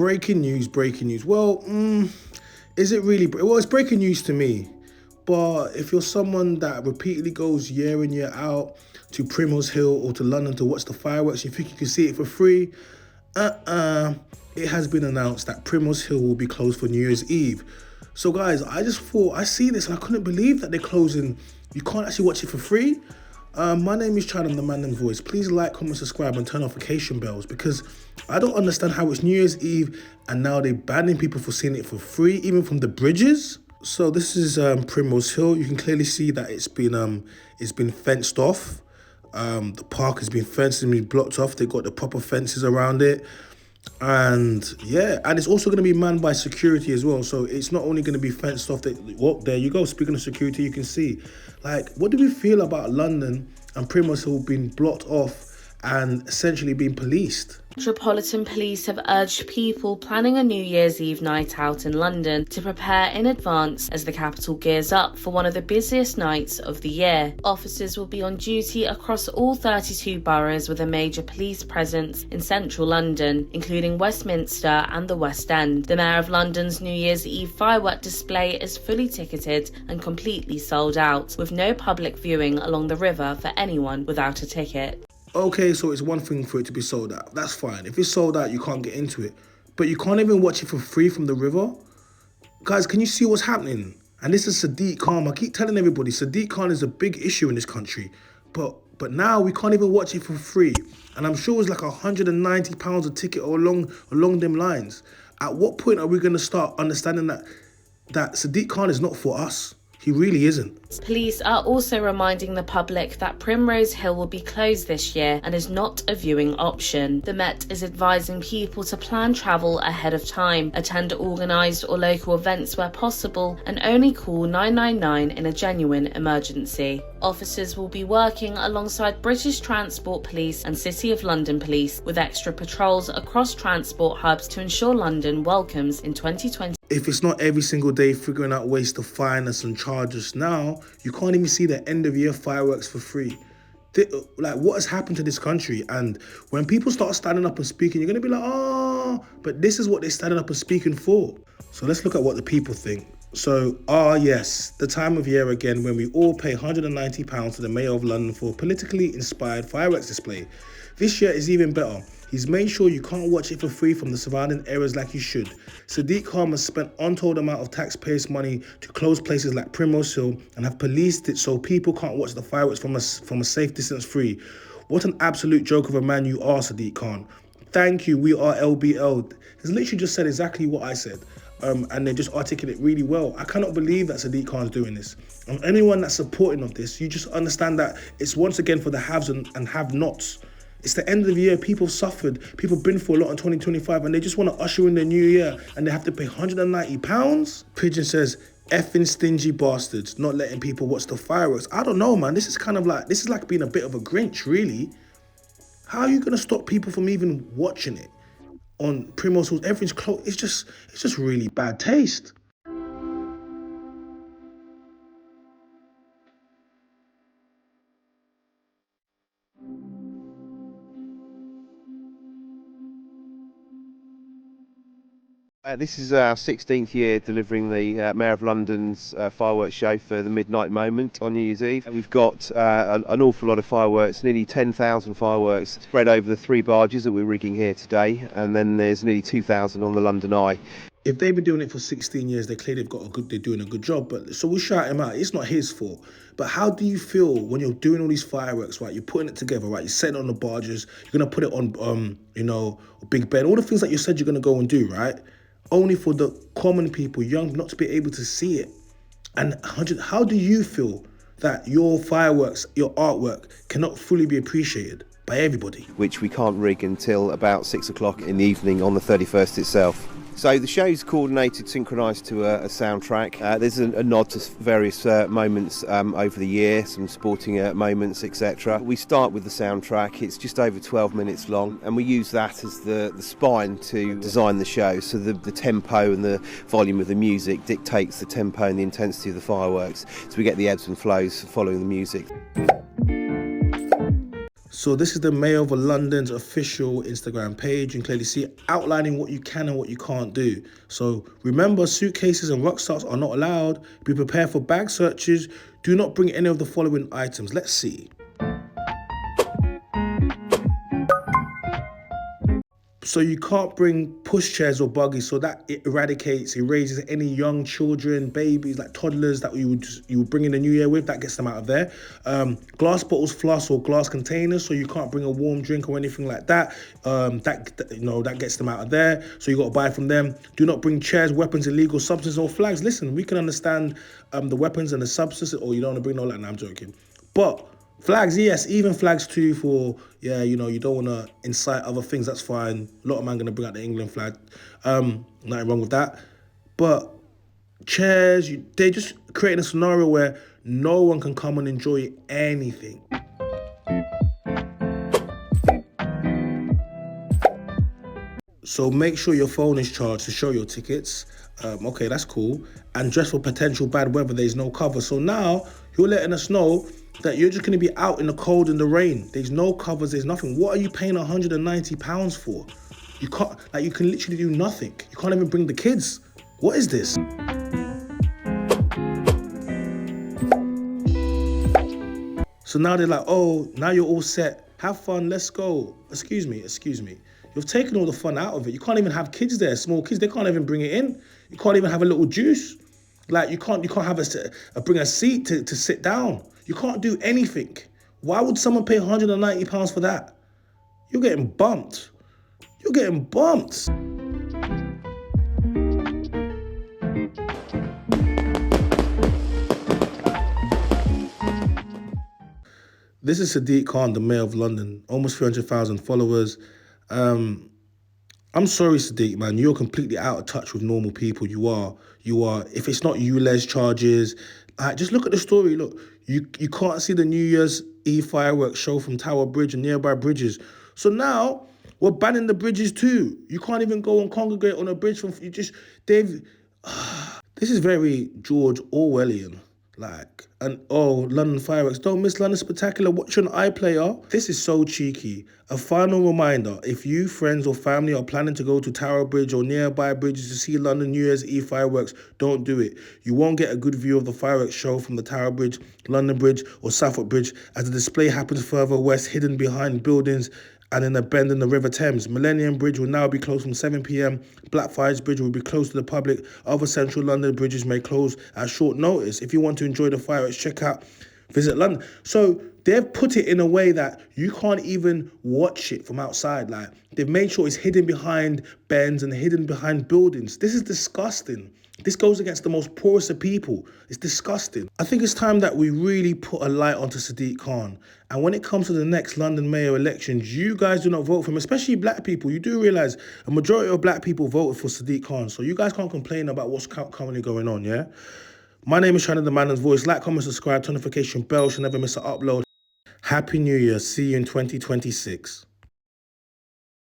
breaking news, breaking news. Well, is it really? Well, it's breaking news to me. But if you're someone that repeatedly goes year in, year out to Primrose Hill or to London to watch the fireworks, you think you can see it for free? It has been announced that Primrose Hill will be closed for New Year's Eve. So guys, I just thought, I see this and I couldn't believe that they're closing. You can't actually watch it for free. My name is Chad, I'm the man and voice. Please like, comment, subscribe and turn notification bells because I don't understand how it's New Year's Eve and now they're banning people for seeing it for free, even from the bridges. So this is Primrose Hill. You can clearly see that it's been fenced off. The park has been fenced and been blocked off. They got the proper fences around it. And yeah, and it's also going to be manned by security as well. So it's not only going to be fenced off. Well, there you go. Speaking of security, you can see. Like, what do we feel about London and Primrose Hill being blocked off and essentially being policed? Metropolitan Police have urged people planning a New Year's Eve night out in London to prepare in advance as the capital gears up for one of the busiest nights of the year. Officers will be on duty across all 32 boroughs with a major police presence in central London, including Westminster and the West End. The Mayor of London's New Year's Eve firework display is fully ticketed and completely sold out, with no public viewing along the river for anyone without a ticket. Okay, so it's one thing for it to be sold out. That's fine. If it's sold out, you can't get into it. But you can't even watch it for free from the river? Guys, can you see what's happening? And this is Sadiq Khan. I keep telling everybody, Sadiq Khan is a big issue in this country. But now we can't even watch it for free. And I'm sure it's like £190 a ticket or along them lines. At what point are we going to start understanding that Sadiq Khan is not for us? He really isn't. Police are also reminding the public that Primrose Hill will be closed this year and is not a viewing option. The Met is advising people to plan travel ahead of time, attend organised or local events where possible, and only call 999 in a genuine emergency. Officers will be working alongside British Transport Police and City of London Police with extra patrols across transport hubs to ensure London welcomes in 2020. If it's not every single day figuring out ways to fine us and charge us now, you can't even see the end of year fireworks for free. Like, what has happened to this country? And when people start standing up and speaking, you're going to be like, oh, but this is what they're standing up and speaking for. So let's look at what the people think. So, yes, the time of year again when we all pay £190 to the Mayor of London for a politically inspired fireworks display. This year is even better. He's made sure you can't watch it for free from the surrounding areas like you should. Sadiq Khan has spent untold amount of taxpayers' money to close places like Primrose Hill and have policed it so people can't watch the fireworks from a safe distance free. What an absolute joke of a man you are, Sadiq Khan. Thank you, we are LBL. He's literally just said exactly what I said. And they just articulate it really well. I cannot believe that Sadiq Khan's doing this. And anyone that's supporting of this, you just understand that it's once again for the haves and have-nots. It's the end of the year. People suffered. People been through a lot in 2025 and they just want to usher in the new year and they have to pay £190? Pigeon says, effing stingy bastards, not letting people watch the fireworks. I don't know, man. This is like being a bit of a Grinch, really. How are you going to stop people from even watching it? On Primrose Hill, everything's closed. It's just really bad taste. This is our 16th year delivering the Mayor of London's fireworks show for the midnight moment on New Year's Eve. We've got an awful lot of fireworks, nearly 10,000 fireworks spread over the 3 barges that we're rigging here today, and then there's nearly 2,000 on the London Eye. If they've been doing it for 16 years, they're doing a good job. But so we shout him out. It's not his fault. But how do you feel when you're doing all these fireworks, right? You're putting it together, right? You're setting it on the barges. You're gonna put it on, Big Ben. All the things that you said you're gonna go and do, right? Only for the common people, young, not to be able to see it. And how do you feel that your fireworks, your artwork, cannot fully be appreciated by everybody? Which we can't rig until about 6 o'clock in the evening on the 31st itself. So the show's coordinated, synchronised to a soundtrack. There's a nod to various moments over the year, some sporting moments, etc. We start with the soundtrack. It's just over 12 minutes long, and we use that as the spine to design the show. So the tempo and the volume of the music dictates the tempo and the intensity of the fireworks. So we get the ebbs and flows following the music. So this is the Mayor of London's official Instagram page. You can clearly see outlining what you can and what you can't do. So remember, suitcases and rucksacks are not allowed. Be prepared for bag searches. Do not bring any of the following items. Let's see. So you can't bring pushchairs or buggies, so that it erases any young children, babies, like toddlers that you would bring in the new year with. That gets them out of there. Glass bottles, flasks, or glass containers, so you can't bring a warm drink or anything like that. That gets them out of there. So you got to buy from them. Do not bring chairs, weapons, illegal substances, or flags. Listen, we can understand the weapons and the substances, or you don't want to bring no. I'm joking, but. Flags, yes, even flags too for, you don't want to incite other things, that's fine. A lot of man going to bring out the England flag. Nothing wrong with that. But chairs, they're just creating a scenario where no one can come and enjoy anything. So make sure your phone is charged to show your tickets. Okay, that's cool. And dress for potential bad weather. There's no cover. So now you're letting us know that you're just going to be out in the cold and the rain. There's no covers. There's nothing. What are you paying £190 for? You can't. You can literally do nothing. You can't even bring the kids. What is this? So now they're like, oh, now you're all set. Have fun. Let's go. Excuse me. You've taken all the fun out of it. You can't even have kids there, small kids. They can't even bring it in. You can't even have a little juice. You can't have bring a seat to sit down. You can't do anything. Why would someone pay £190 for that? You're getting bumped. This is Sadiq Khan, the Mayor of London. Almost 300,000 followers. I'm sorry, Sadiq, man. You're completely out of touch with normal people. You are. If it's not ULEZ charges, just look at the story. Look, you can't see the New Year's Eve fireworks show from Tower Bridge and nearby bridges. So now we're banning the bridges too. You can't even go and congregate on a bridge this is very George Orwellian. London fireworks. Don't miss London Spectacular. Watch on iPlayer. This is so cheeky. A final reminder, if you, friends or family are planning to go to Tower Bridge or nearby bridges to see London New Year's Eve fireworks, don't do it. You won't get a good view of the fireworks show from the Tower Bridge, London Bridge or Suffolk Bridge, as the display happens further west, hidden behind buildings and in a bend in the River Thames. Millennium Bridge will now be closed from 7 p.m. Blackfriars Bridge will be closed to the public. Other central London bridges may close at short notice. If you want to enjoy the fireworks, visit London. So they've put it in a way that you can't even watch it from outside. They've made sure it's hidden behind bends and hidden behind buildings. This is disgusting. This goes against the most poorest of people. It's disgusting. I think it's time that we really put a light onto Sadiq Khan. And when it comes to the next London mayor elections, you guys do not vote for him, especially black people. You do realise a majority of black people voted for Sadiq Khan. So you guys can't complain about what's currently going on, yeah? My name is Shannon the Man's Voice. Like, comment, subscribe, notification bell. Should never miss an upload. Happy New Year. See you in 2026.